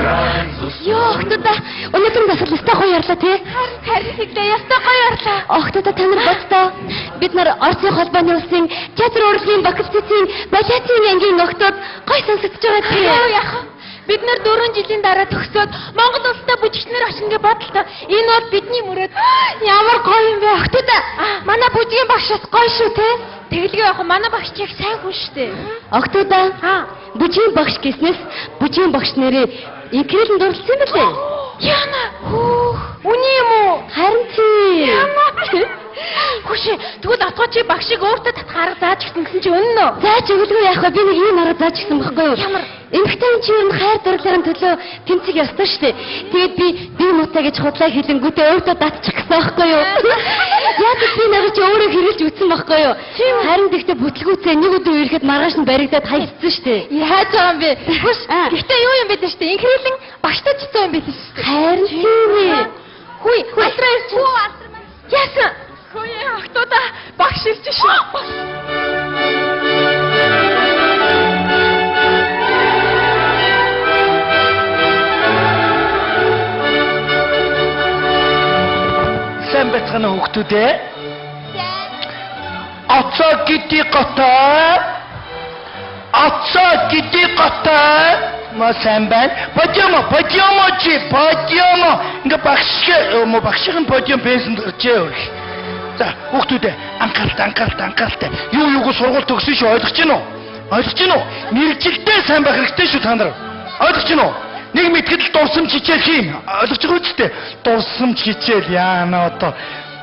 Йоо, охтуудаа өнөөдөр бас өстой гоё ярлаа тий. Харин хэлээ ястай гоё ярлаа. Охтуудаа та нар бодтоо. Бид нар Орсын холбооны улсын театр урлагийн факультетийн балетын ангийн охтууд гоё сонсогдож байгаа тий. Яа яах вэ? Бид нар 4 жилийн дараа төгсөөд Монгол улстай бүжигчнэр очно гэж бодлоо. Энэ бол бидний мөрөөд. Ямар гоё юм бэ охтуудаа. Манай бүжгийн багшаас гоё шүү те. Тэглэгээ явах манай багш чиг сайн хүн шүү дээ. Охтуудаа бүжгийн багш гэснээс бүжгийн багш нэрээ инкрэлэн дурлсан юм билээ. Яна. Үний юм уу? Харин тий. Хүшээ, тэгвэл атгуучи багшийг өөртөө татхаараа зааж гисэн гэсэн чи үнэн үү? Зааж өгөлгүй яах вэ? Би нэг ийм арга зааж гисэн байхгүй юу? Ямар? Эмэгтэй чи ер нь хайр дурлалын төлөө тэмцэх ёстой шүү дээ. Тэгээд би муутай гэж худлаа хэлэнгүүтээ өөртөө татчих гэсэн байхгүй юу? Яг би нэг чи өөрөө хэрэлж үтсэн байхгүй юу? Харин тэгтээ бүтлгүүцээ нэг өдөр ирэхэд маргааш нь баригдаад хайцсан шүү дээ. Яаж байгаа юм бэ? Хүш, гэхдээ юу юм бэ дээ шүү дээ? Инхрэлэн багштай ч гэсэн юм бэ дээ шүү дээ. Харин тийм ээ. Хүй, алтраа ирч. Яасан? Хөөе, охтуудаа багш ирж шүү. Сайн бацхан хүүхдүүдээ. Оцоо гидий готой. Оцоо гидий готой. Ма сайн байна. Подиомо чи, подиомо. Ингээ багшийн подиом байсан гэжээ. За, хүүхдүүдээ анхааралтай. Юуг сургууль төгсөн шүү ойлгож байна уу? Ойлгож байна уу? Мэргэжилтэй сайн байх хэрэгтэй шүү та нар. Ойлгож байна уу? Нэг мэтгэл дурсам чичээл хийн. Ойлгож байгаа үстэй. Дурсам чичээл яана одоо.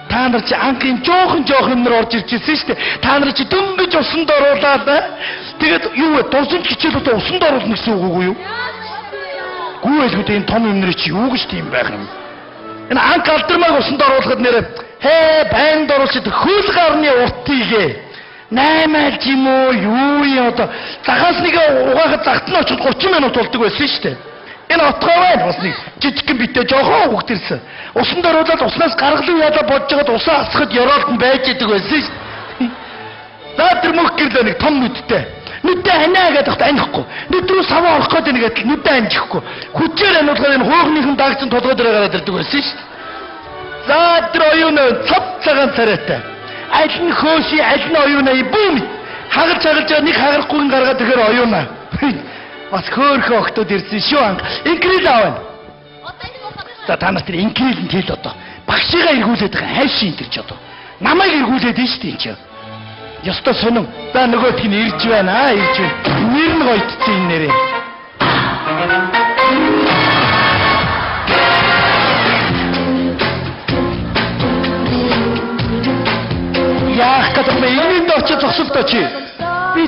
Та нар чи анхын жоохон юмнэр орж ирж ирсэн шүү дээ. Та нар чи дөнгөж усанд оруулаад тэгээд юу вэ? Дурсам чичээл одоо усанд оруулна гэсэн үг үү юу? Гүү ойлгоод энэ том юмнэр чи юу гэж тийм байх юм? Энэ анх алдармаг усанд оруулахад нэрээ банд оруулж хөл гарны уртыгээ 8 юм уу юу юм одоо захаас нэг угаахад загт нь очиж 30 минут болдог байсан шүү дээ. Энэ отгоо байна бас нэг жижигхэн битээ жоохон хөвгт ирсэн. Усанд оруулаад уснаас гаргалуу яалаа бодж байгаад усаа асахад ёроолт нь байж идэг байсан шүү дээ. За тэр мөх гэрлээ нэг том нүдтэй. Нүдтэй ханаа гэдэг анихгүй. Нүд рүү саваа орох гэдэг нэгэд нүдтэй анжихгүй. Хүчээр ануулгаад энэ хуухныхан даагцсан толгойд гараад ирдэг байсан шүү дээ. За тэр оюун цав цагаан царайтай. Аль нь хөөши, аль нь оюунаа бүүм. Хагалж нэг хагарахгүй гаргаад тэгэхээр оюунаа. Бас хөөхөө охтууд ирсэн шүү анх. Инкрил аавна. За та нар тэр инкрилэнд хэл одоо. Багшигаа эргүүлээд байгаа хайшин тэр ч одоо. Намайг эргүүлээд нь шүү дээ чи. Ёстой сонин. За нөгөөдг нь ирж байна ирж байна. Нэр нь гойтцсан энэ нэрээ. Яах гэдэг бэ? Игнэнд очиж зогсолтоо чи. Би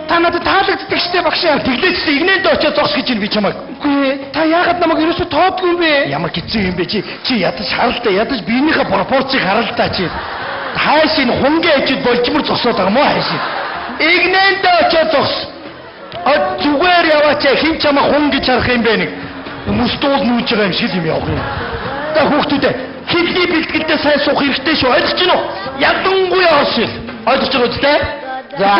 та надад таалагддаг штэ багшаа. Тэглээч игнэнд очиж зогс гэж би чамайг. Үгүй та яагаад намайг ерөөсө тоодгүй юм бэ? Ямар хэцүү юм бэ чи? Чи ядаж харалтаа ядаж биенийхээ пропорцийг харалтаа чи. Хайш энэ хунгийн ажид болжмор зогсоод байгаа мó хайш. Игнэнд очиж зогс. Зүгээр яваач хин чамаа хун гэж харах юм бэ нэг. Мөстүүл нүүж байгаа юм шиг юм явах юм. Та хүүхдүүдээ хэлний бэлтгэлдээ сайн суух хэрэгтэй шүү. Ойлгож байна уу? Ядангуяа оршил. Ойлгож байгаа үстэй? За.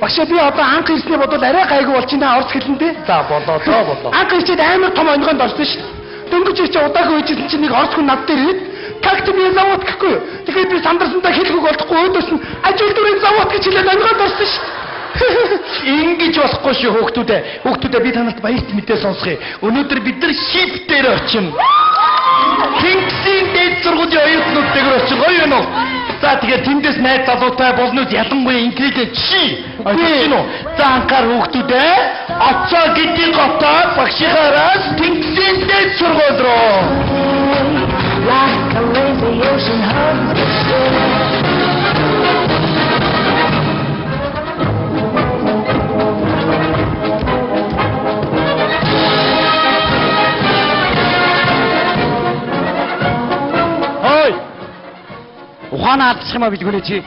Багш би одоо анх ирснээр бодвол арай гайгүй болчихно орц хэлэндээ. За болоо. Анх ирчээд амар том онгонд орсон шүү. Дөнгөж ирч удаагүй үжсэн чинь нэг орц хүн над дээр ирээд как тебе завод гэхгүй юу? Тэгэхээр би сандарсандаа хэлэхгүй болдохгүй өөдөөс нь ажил дүрийн завод гэж хэлээд онгонд орсон шүү. Ингэж болохгүй шүү хүүхдүүдээ. Хүүхдүүдээ би танарт баярт мэдээ сонсгоё. Өнөөдөр бид нар шип дээр очино. Кингсийн дэд сургуулийн оюутнуудтэйгээр очих гоё юм уу? За тэгээд тэндээс найз залуутай болнууд ялангуяа инкрилээ чи. Ойлгож байна уу? За анхаар хүүхдүүдээ оцоо гэдгийг готоо багшихаараас кингсийн дэд сургууль руу. Like a lazy ocean hugs the shore. Ухаанаа алдчих юм а билгүнэ чи.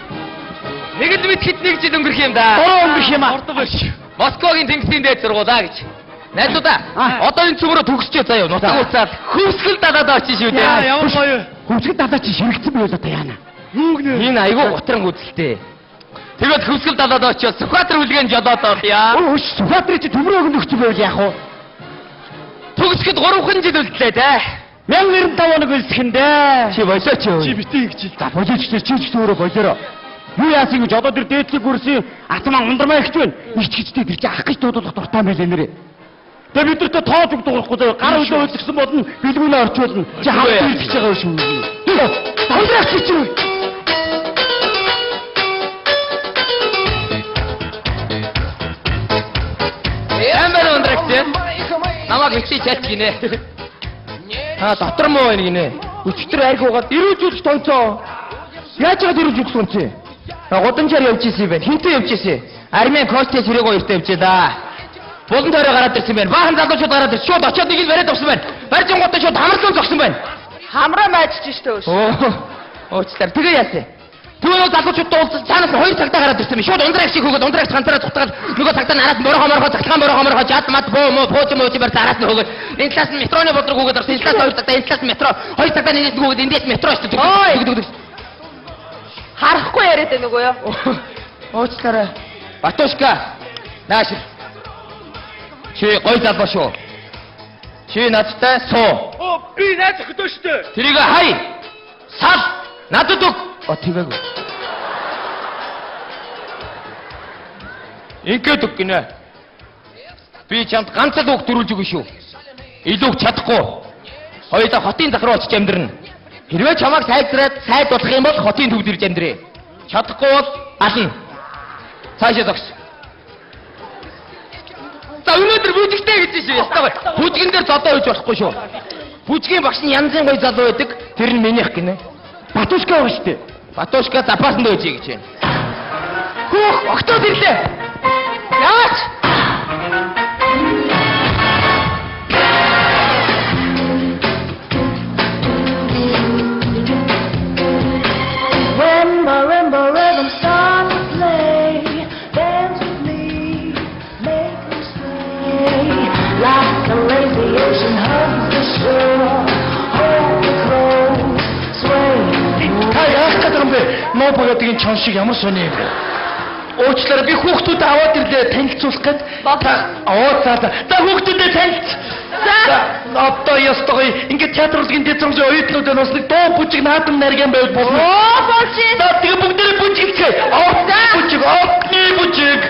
Нэгд мэдхэд нэг жил өнгөрөх юм да. Дөрөв өнгөрөх юм а. Москвагийн тэнгисийн дээд сургуулаа гэж. Найзуудаа одоо энэ цөмрөө төгсчээ заяа. Нутаг уцаад хөвсгөл далаад очиж шүү дээ. Ямар гоё. Хөвсгөл далаа чи ширэгцэн байл одоо яана. Юу гэнэ? Энэ айгүй готрон үзэлтэй. Тэгээд хөвсгөл далаад очиж Сүхбаатар үлгэн жолоод орё. Сүхбаатар чи төмрөөг нөхч байвал яах вэ? Төгсгöd 3хан жил үлдлээ дээ. 1095 хоног үлсэхэндээ. Чи болооч юу? Чи битээ гэж. За болооч чи ч өөрөө болоороо. Юу яасан гэж одоо тэр дээдсийг хүрсэн атмаа ундармаа ихч байна. Ичгэжтэй тэр чи ах гэж дуудах дуртай байлээ нэрээ. Тэгээ бид нарт тоож үг дуурахгүй заяа. Гар хөлөө өлгсөн бодно. Билгүүнээ орчуулна. Чи хаа хэлж байгаа шүү. Ундраач чи. Ямар ундрагч. Намайг хичээж чаач гинэ. Дотор муу байна гинэ. Өчтөр айгуугаад ирүүжүүлж тонцоо. Яаж яагаад ирүүж өгсөн чи? Гудамжаар явж исэн юм байна. Хинтээ явж исэн. Армийн коучтэй цэрэг хоёртой явж да. Булан тойроо гараад ирсэн байна. Баахан залуучууд гараад ирсэн. Шууд очиод нэг л бариад авсан байна. Барьжин гутаа шууд хамарлан зогсон байна. Хамраа майжж штэ өөш. Уучлаар тэгээ яасан. Түүнөө залуучууд уулзсан цаанаас 2 цагтаа гараад ирсэн юм. Шууд ундрагч шиг хөгөөд ундрагч ганцаараа цухтаад нөгөө цагтаа нараас морохоморхоо цагтаан морохоморхоо чад мат боо мо пууч мууч бар араас нь хөгөөд энэ талаас нь метроны бодрог хөгөөд орсон. Энэ талаас 2 цагтаа энэ талаас метро 2 цагтаа нэг хөгөөд эндээс метро шүү. Харахгүй яриад байна үгүй юу? Уучлаарай. Батушка. Нааш. Чи гой залбаа шүү. Чи надтай суу. Би найз охидоо штэ. Тэрийг хай. Сал. Надад өг. Тиймээгүй. Ингээд өг гинэ. Би чамд ганц л үг дөрүүлж өгнө шүү. Илүү чадахгүй. Хоёулаа хотын захруу очиж амьдрна. Хэрвээ чамайг сайдуулах юм бол хотын төвд ирж амьдрээ. Чадахгүй бол ална. Цаашаа зогс. За өнөөдөр бүжигтэй гэж шүү. Ястаа. Бүжгэн дээр зодоо үйж болохгүй шүү. Бүжгийн багш нь янзын гой залуу байдаг. Тэр нь минийх гинэ. Батушка байгаа штэ. Батушка запаасан дөөж гэж байна. Хөөх, октод ирлээ. Яач? When marimba rhythm starts to play, dance with me, make me sway. Like a lazy ocean hugs the shore, hold me close, sway. Та яах гэдэг юм бэ? Ноо богодгийн чон шиг ямар сони юм бэ? Уучлаарай би хүүхдүүд аваад ирлээ танилцуулах гээд. За хүүхдүүдэд танилц. За одоо ястогой ингээд театралгийн дэцэмж оюутнууд нас нэг дуу бүжиг наадам нарган байвал болно. Болж байна. За тэгээ бүгдээ бүжиглээ. Огны бүжиг.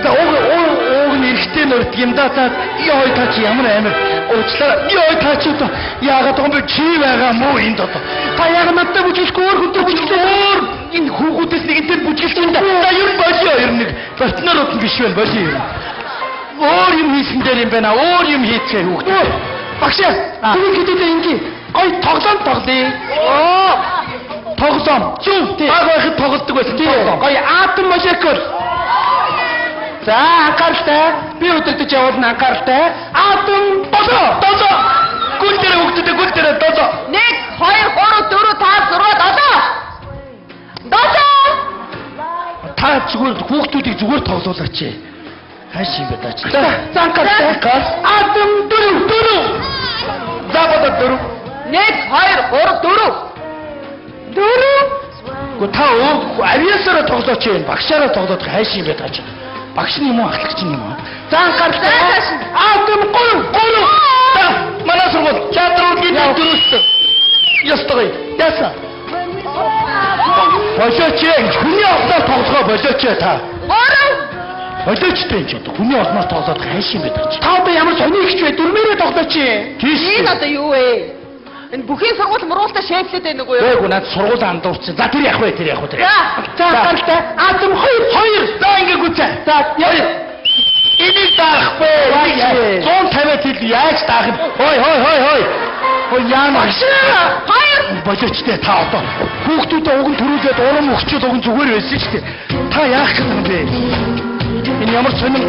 За ог нэрхтээ нөрдөг юм да. За ёо та чи ямар амир. Уучлаарай. Ёо та чи одоо яагаад юм бэ? Чи байгаа мó энд одоо. Та яг надтай бүжиглэхгүй өөр хүнтэй бүжиглээ. Энэ хүүхдээс нэгэнтэй бүжиглэж юм да. За ер нь болио ер нь. Бартнаар утна биш байна болио. Өөр юм хийсэн дээр юм байна. Өөр юм хийцгээ хүүхдээ. Багшаа. Түр хэдээ ингээ. Гой тоглоом тоглоё. Тоглоом. Зүг. Баг байхад тоглолдог байсан. Гой атом молекул. За анхааралтай. Би өдөртөж явуулна анхааралтай. Атом болоо. Дозоо. Гүн дээр хүүхдээ гүн дээр дозоо. 1 2 3 4 5 6 дозоо. Та зүгээр хүүхдүүдийг зүгээр тоглуулаач. Хайш юм бэ даач. За анхааралтай. Атом дөрөв. За бодо дөрөв. 1 2 3 4. Гү та авиасаараа тоглооч юм. Багшаараа тоглоод хайш юм бэ даач. Багш нь юм уу ахлагч нь юм уу? За анхааралтай. Атом 3. За манай сургууль театрын дөрөвт. Ястагай. Яса. Болооч хүний олноор тоглохоо болооч та. 3. Болоочтой юм ч одоо хүний олноор тоглоод хайш юм бэ даач. Та одоо ямар сони ихч вэ? Дөрмээрээ тоглооч. Энэ одоо юу вэ? Энэ бүхий сургууль муруултаа шийдлээд байна уу юу? Өөгүй над сургууль андуурсан. За тэр явах вэ? За анхааралтай. Атом 2. За ингээ гүцээ. За яа. Энийг даахгүй. 150 тил яаж даах юм? Хой. Хой яамаа. 2. Болоочтой та одоо хүүхдүүдэд уг нь төрүүлээд урам өгчөөд уг нь зүгээр байсан шүү дээ. Та яах гэж юм бэ? Энэ ямар сонин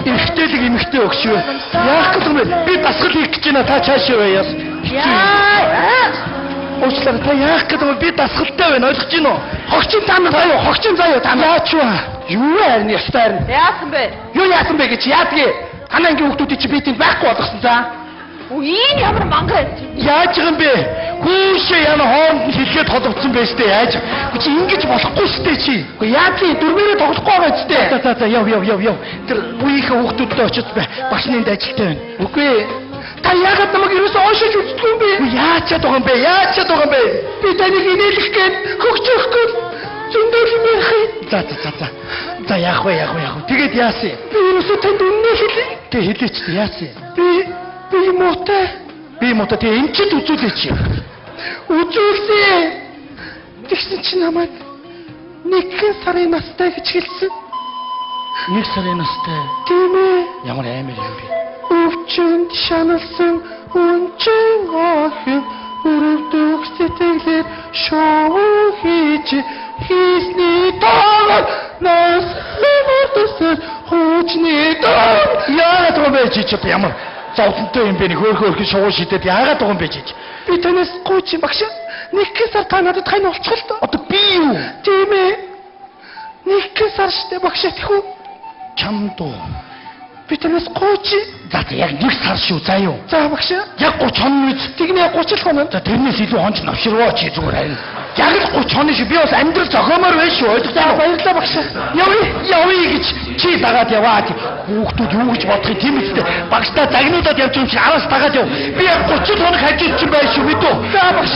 эргэжтэйлэг эмэгтэй өгч юу? Яах гэж юм бэ? Би дасгал хийх гэж байна. Та цаашаа байяас. Уучлаарай та яах гэж юм бэ? Би дасгалтай байна. Ойлгож байна уу? Хогчин заяа та наач юу? Юу харин ястаар? Яасан бэ? Юу яасан бэ гэж яадгийг? Танаа ингийн хүүхдүүдийг чи би тэнд байхгүй болгосон за. Энэ ямар мангар Яаж байгаа юм бэ? Хүүшээ яна хооронд нь хэлгээд холбогдсон байж тээ яаж? Чи ингэж болохгүй штэ чи. Уу яаж чи дөрмөрөө тоглохгүй байгаа ч тээ. За яв. Тэр үеийнхээ хүүхдүүдтэй очиж багшны ажилтай байна. Үгүй. Та яагаад намайг ерөөсөө оошиж үздэг юм бэ? Яачаад байгаа юм бэ? Яачаад байгаа юм бэ? Би таныг инээлэх гээд хөгжих гээд зөндөл юм яах вэ? За. За яах вэ? Тэгээд яасан? Би ерөөсөө танд үнэн хэлээ. Тэг хэлээч яасан? Би муутай тэг энэ ч үзүүлээч. Үзүүлээ. Тэгсэн чи намайг нэг сарын настай гэж хэлсэн. Нэг сарын настай. Тийм ээ. Ямар аймаг юм бэ? Өвчөнд шаналсан үнчин охин өрөвдөг сэтгэлээр шоу хийж хийсний тоо нас хэмэрдэсэр хуучны тоо яагаад байгаа бэ чи ямар зовлонтой юм бэ нэг хөөрхөн шоу шидэд яагаад байгаа юм бэ чи би танаас гооч багш нэг сар та надад хань олчих л доо одоо би юу тийм ээ нэг сар штэ багш тэхүү чамдуу би танаас гооч за яг нэг сар шүү заа юу за багш яг 30 хоног үз тэгнэ 30 хоног за тэрнээс илүү хонч навширваа чи зүгээр харин яг л 30 хоног шүү би бас амьдрал зохиомоор байна шүү ойлголоо баярлалаа багш явъя гэж чи дагаад яваа хүүхдүүд юу гэж бодох юм тийм үстэй багштай загнуудад явж юм чи араас дагаад яв би яг 30 хоног хажиж чинь байх шүү мэдүү за багш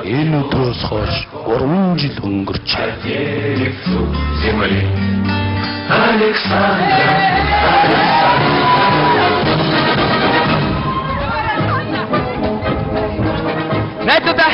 энэ өдрөөс хойш 3 жил өнгөрчээ. Найдаа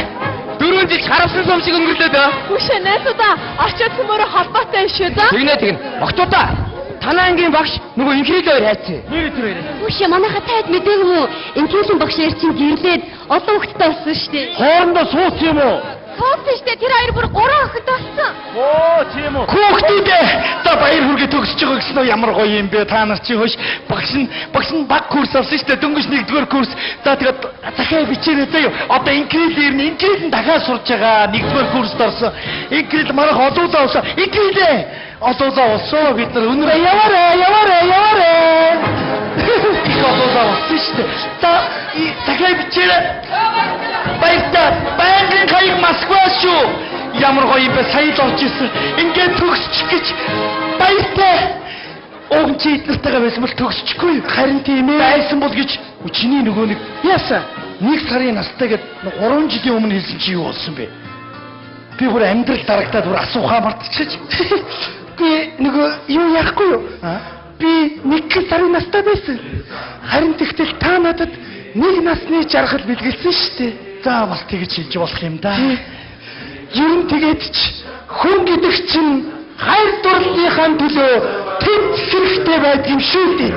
4 жил харавсан сум шиг өнгөрлөөд. Хүшээ найзуудаа очоод төмөрө холбоотой шүү да. Тэгнэ. Огтудаа танаа ангийн багш нөгөө инхрэл хоёр хайцсан. Нэр тэр хоёроо. Үшээ манайха таад мэдээгүй юу? Инкилийн багш эр чинь гэрлээд олон хүүхэдтэй болсон шүү дээ. Хоорондоо сууц юм уу? Суусан штэ тэр хоёр бүр 3 охид болсон. Оо тийм үү. Хүүхдүүдээ та баяр хүргээ төгсөж байгаа гэсэн нь ямар гоё юм бэ? Та нар чи хөөш багш нь баг курс авсан шүү дээ. Дөнгөж 1-р курс. За тэгээд захиа бичээрэй заяа. Одоо инкрил ирнэ. Инкрил нь дахиад сурж байгаа. 1-р курст орсон. Инкрил марах олоолаа авсан. Инкрилээ олоолаа олсон. Бид нар өнөө яваарэ. Их олоолаа авсан шүү дээ. За захиа бичээрэй. Баяртай хаяг Москва шүү. Ямар гоё юм бэ? Сая л орж ирсэн. Ингээд төгсчих гэж баяртай. Уг чи эднэртэйгээ байсан бол төгсчихгүй. Харин тийм ээ. Байсан бол гэж чиний нөгөө нэг яасан? 1 сарын настайгээд 3 жилийн өмнө хэлсэн чи юу болсон бэ? Би бүр амьдрал дарагдаад бүр асуухаа мартчихэж. Би нөгөө юу яахгүй юу? Би 1 сарын настай байсан. Харин тэгтэл та надад 1 насны жаргал бэлгэлсэн шүү дээ. За бас тэгж хэлж болох юм да. Ер нь тэгээд ч хүн гэдэг чинь хайр дурлалынхаа төлөө тэт хэрэгтэй байдаг юм шүү дээ.